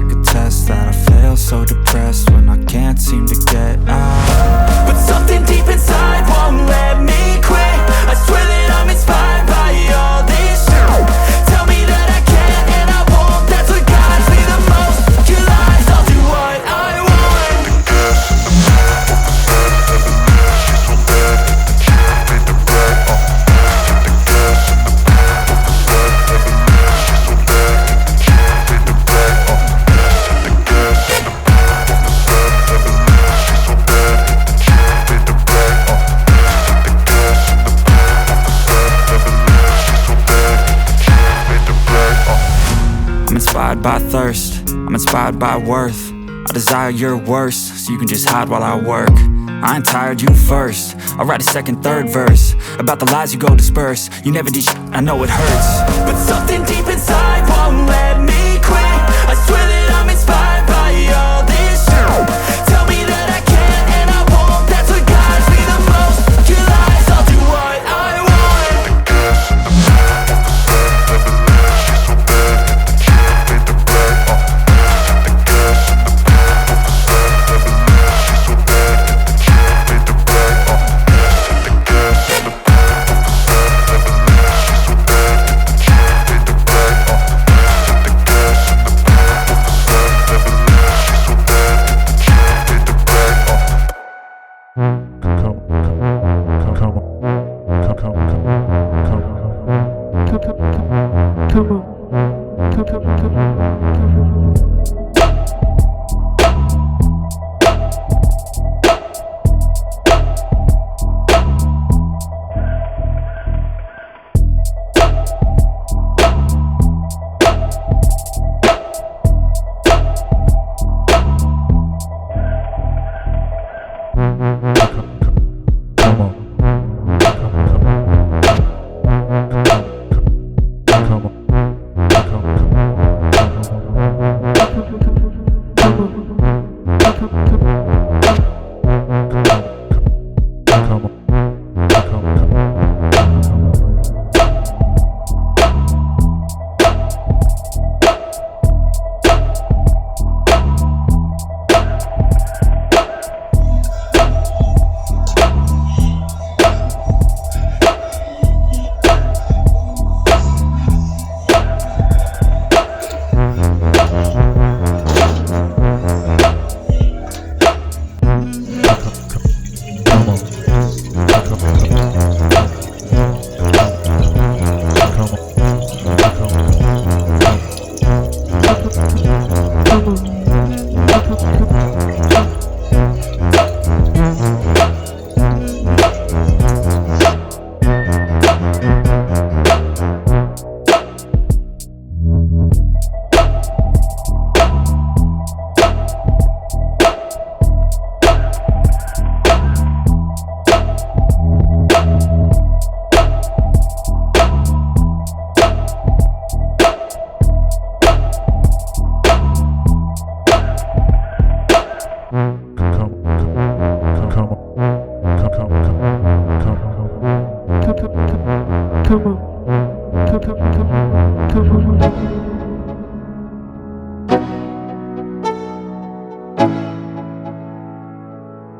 I could test that. I feel so depressed when I can't seem to get out. But something deep inside won't let me quit. I swear that I'm inspired by all this shit. Tell me that I can and I won't. That's what guides me the most. Your lies, I'll do what I want. I'm inspired by thirst, I'm inspired by worth. I desire your worst, so you can just hide while I work. I ain't tired, you first. I'll write a second, third verse about the lies you go disperse. You never did shit, I know it hurts. But something deep inside won't let me quit. I swear that I'm inspired by all this shit. Tell me that I can and I won't. That's what guides me the most. Your lies, I'll do what I want.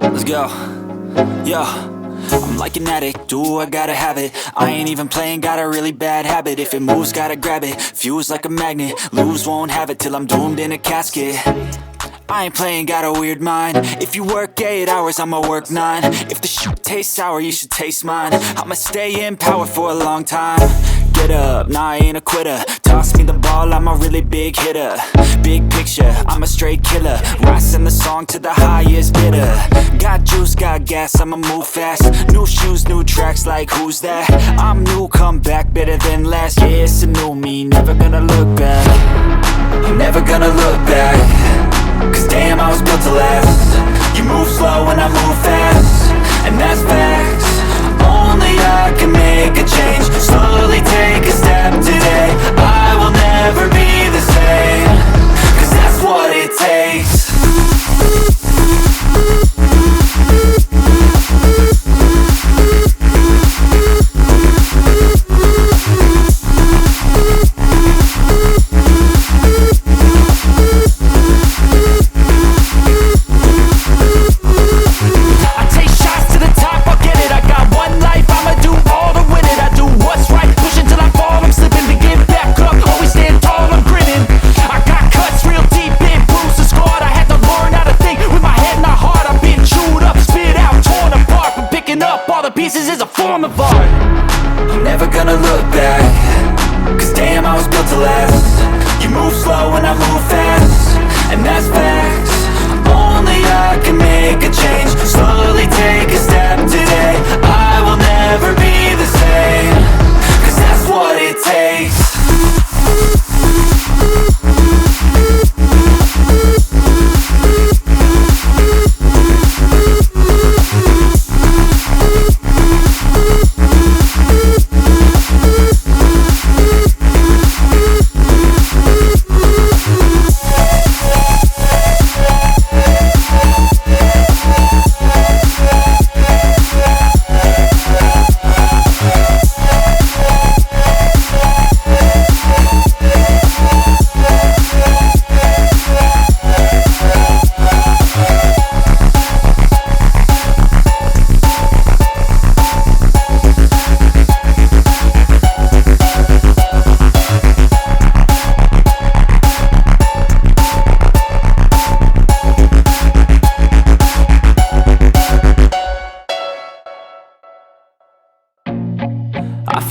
Let's go. Yo, I'm like an addict, do I gotta have it. I ain't even playing, got a really bad habit. If it moves, gotta grab it, fuse like a magnet. Lose, won't have it till I'm doomed in a casket. I ain't playing, got a weird mind. If you work 8 hours, I'ma work 9. If the shit tastes sour, you should taste mine. I'ma stay in power for a long time. Get up, nah, I ain't a quitter. Toss me the ball, I'm a really big hitter. Big picture, I'm a straight killer. Rising the song to the highest bidder. Got juice, got gas, I'ma move fast. New shoes, new tracks, like who's that? I'm new, come back, better than last. Yeah, it's a new me, never gonna look back. I'm never gonna look back. Cause damn, I was built to last. You move slow and I move fast, and that's facts. Only I can make a change. Slowly take a step today. I will never be the same. Cause that's what it takes.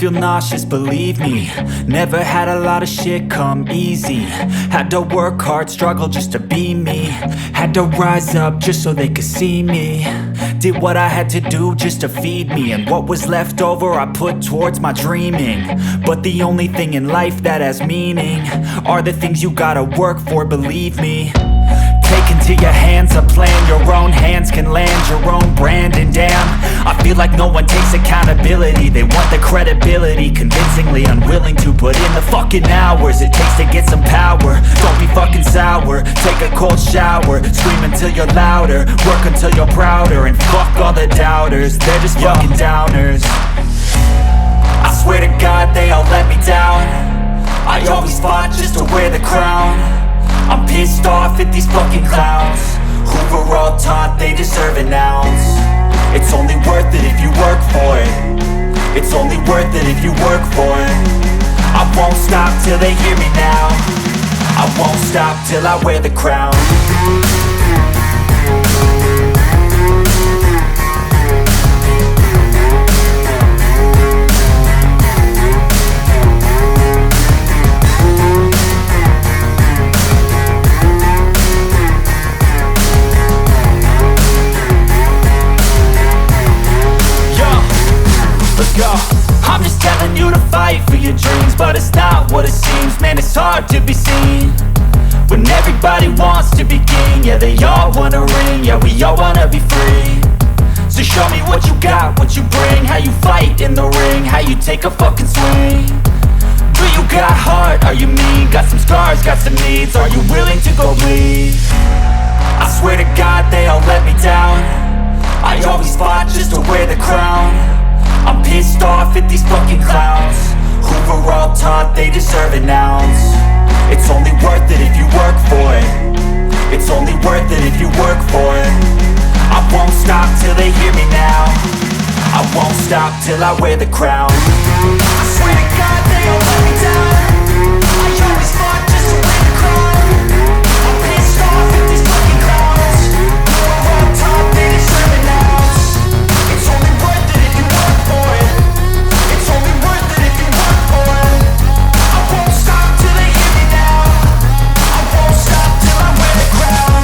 feel nauseous, believe me. Never had a lot of shit come easy. Had to work hard, struggle just to be me. Had to rise up just so they could see me. Did what I had to do just to feed me, and what was left over I put towards my dreaming. But the only thing in life that has meaning are the things you gotta work for, believe me. Take into your hands a plan, your own hands can land your own brand. And damn, I feel like no one takes accountability. They want the credibility, convincingly unwilling to put in the fucking hours it takes to get some power. Don't be fucking sour, take a cold shower. Scream until you're louder, work until you're prouder. And fuck all the doubters, they're just fucking downers. I swear to God they all let me down. I always fought just to wear the crown. I'm pissed off at these fucking clowns who were all taught they deserve an ounce. It's only worth it if you work for it. It's only worth it if you work for it. I won't stop till they hear me now. I won't stop till I wear the crown. I'm just telling you to fight for your dreams, but it's not what it seems. Man, it's hard to be seen when everybody wants to be king. Yeah, they all wanna ring, yeah, we all wanna be free. So show me what you got, what you bring, how you fight in the ring, how you take a fucking swing. Do you got heart, are you mean? Got some scars, got some needs, are you willing to go bleed? I swear to God they all let me down. I always fought just to wear the crown. I'm pissed off at these fucking clowns who were all taught they deserve an ounce. It's only worth it if you work for it. It's only worth it if you work for it. I won't stop till they hear me now. I won't stop till I wear the crown. I swear to God they all let me down. I always fought just to wear the crown. I'm pissed off at these fucking clowns who were all taught they deserve an ounce. It's only worth it if you work for it. It's only worth it if you work for it. I won't stop till they hear me now. I won't stop till I wear the crown.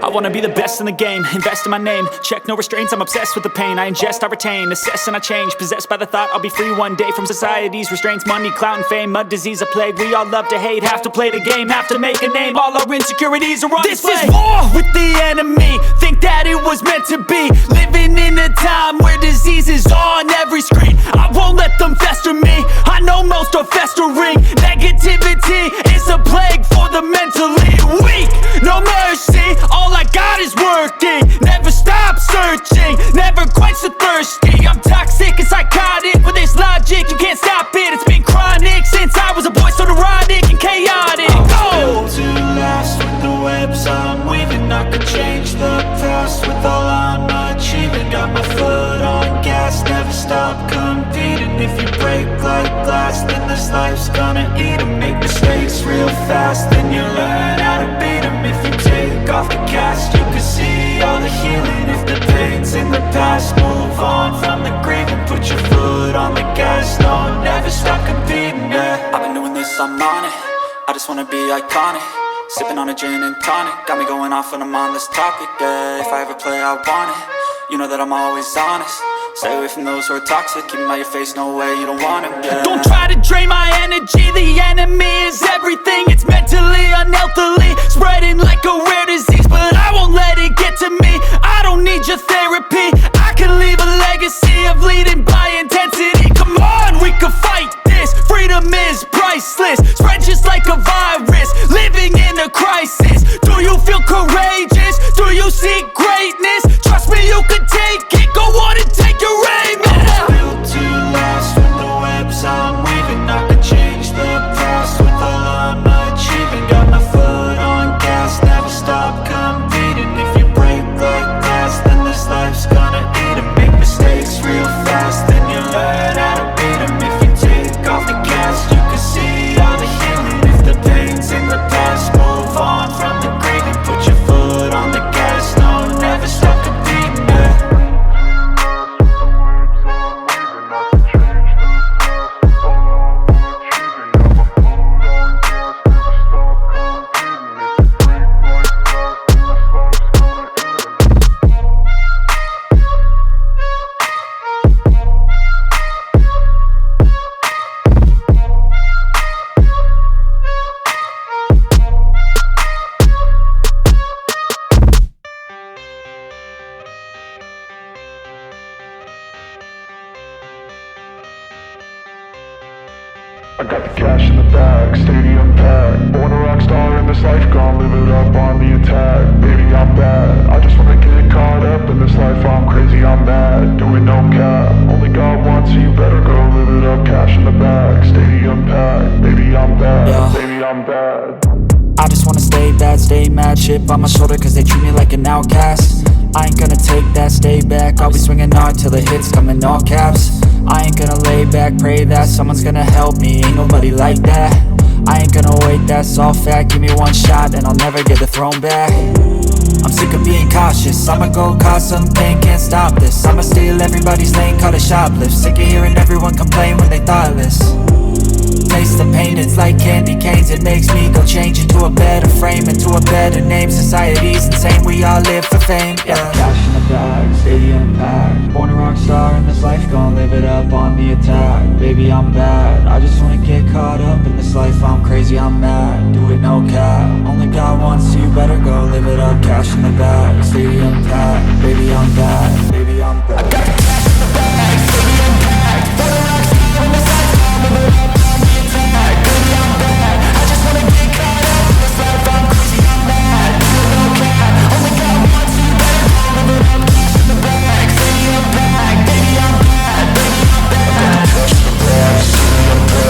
I wanna be the best in the game, invest in my name. Check no restraints, I'm obsessed with the pain. I ingest, I retain, assess and I change. Possessed by the thought I'll be free one day from society's restraints. Money, clout and fame, mud, disease, a plague. We all love to hate, have to play the game, have to make a name. All our insecurities are on display. This is war with the enemy, think that it was meant to be. Living in a time where disease is on every screen. I won't let them fester me, I know most are festering. Negativity is a plague for the mentally weak. No mercy, all I got is working. Never stop searching, never quench the thirsty. I'm toxic and psychotic with this logic, you can't stop it. It's been chronic since I was a boy, so neurotic and chaotic. I'm built to last with the webs I'm weaving. I could change the past with all I'm achieving. Got my foot on gas, never stop competing. If you break like glass, then this life's gonna eat 'em. Make mistakes real fast, then you learn how to beat 'em. If you take off the cast, you can see all the healing. If the pain's in the past, move on from the grieving. Put your foot on the gas, no, never stop competing, yeah. I've been doing this, I'm on it, I just wanna be iconic. Sipping on a gin and tonic, got me going off when I'm on this topic, yeah. If I ever play, I want it, you know that I'm always honest. Stay away from those who are toxic, keep 'em out your face, no way, you don't want 'em, yeah. Don't try to drain my energy, the enemy is everything. It's mentally, unhealthily, spreading like a rare disease. But I won't let it get to me, I don't need your therapy. I can leave a legacy of leading by intensity. Come on, we can fight this, freedom is priceless. Spread just like a virus, living in a crisis. Do you feel courageous? Do you seek greatness? Trust me, you can take it, go on and take your aim, yeah. I'm built to last with the webs I'm weaving. I could change the past with all I'm achieving. Got my foot on gas, never stop competing. If you break like glass, then this life's gonna eat 'em. Make mistakes real fast, then you learn how to beat 'em. If you take off the cast, you can see all the healing. If the pain's in the past, move on from the grieving. Put your foot on the gas, no, never stop competing, yeah. I got the cash in the bag, stadium packed. Born a rock star in this life, gonna live it up on the attack. Baby, I'm bad, I just wanna get caught up in this life. I'm crazy, I'm mad, doing no cap. Only God wants, so you better go live it up. Cash in the bag, stadium packed. Baby, I'm bad, Yeah. baby, I'm bad. I just wanna stay bad, stay mad. Chip on my shoulder cause they treat me like an outcast. I ain't gonna take that, stay back. I'll be swinging hard till the hits come in all caps. I ain't gonna lay back, pray that someone's gonna help me. Ain't nobody like that. I ain't gonna wait, that's all fact. Give me one shot and I'll never get the throne back. I'm sick of being cautious, I'ma go cause something, can't stop this. I'ma steal everybody's lane, call it shoplift. Sick of hearing everyone complain when they thoughtless. Taste the pain, it's like candy canes. It makes me go change into a better frame, into a better name. Society's insane, we all live for fame, yeah. Cash in the bag, stadium packed. Born a rock star in this life, gonna live it up on the attack. Baby, I'm bad, I just wanna get caught up in this life. I'm crazy, I'm mad, do it no cap. Only God wants, so you better go live it up. Cash in the bag, stadium packed. Baby, I'm bad, baby, I'm bad. I got the cash in the bag, stadium packed. Born a rock star in this life, gonna live it up. Baby, I'm bad, I just wanna get caught up in this life. I'm crazy, I'm mad, do it no cap. Only God wants, so you better go live it up. Cash in the bag, stadium packed. Baby, I'm bad, baby, I'm bad. I got the cash in the bag, stadium packed.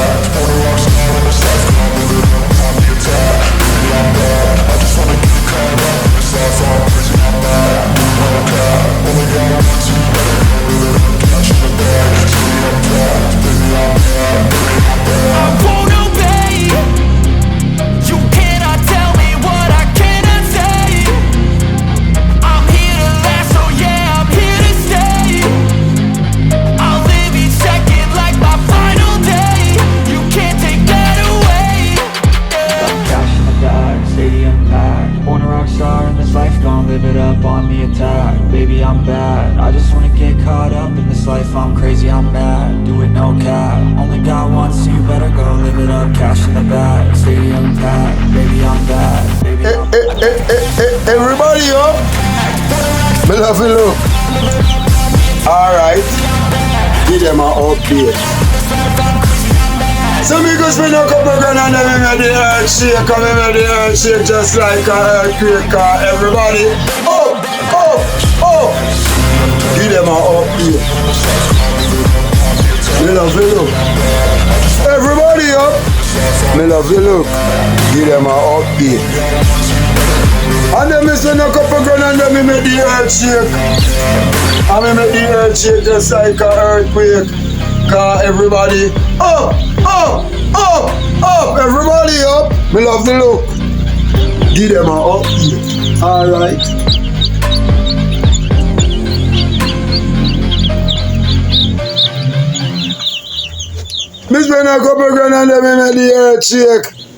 Me love you look. Alright. Give them an update. So me go spend a couple grand and then me make the earth shake. And me make the earth shake just like an earthquake. Everybody up, up, up. Give them an update. Me love you look. Everybody up. Me love you look. Give them an update. And then me spend a couple grand and then me make the earth shake. And me make the earth shake just like an earthquake. Cause everybody up, up, up, up. Everybody up. Me love the look. Give them an update. Alright. Me spend a couple grand and then me make the earth shake.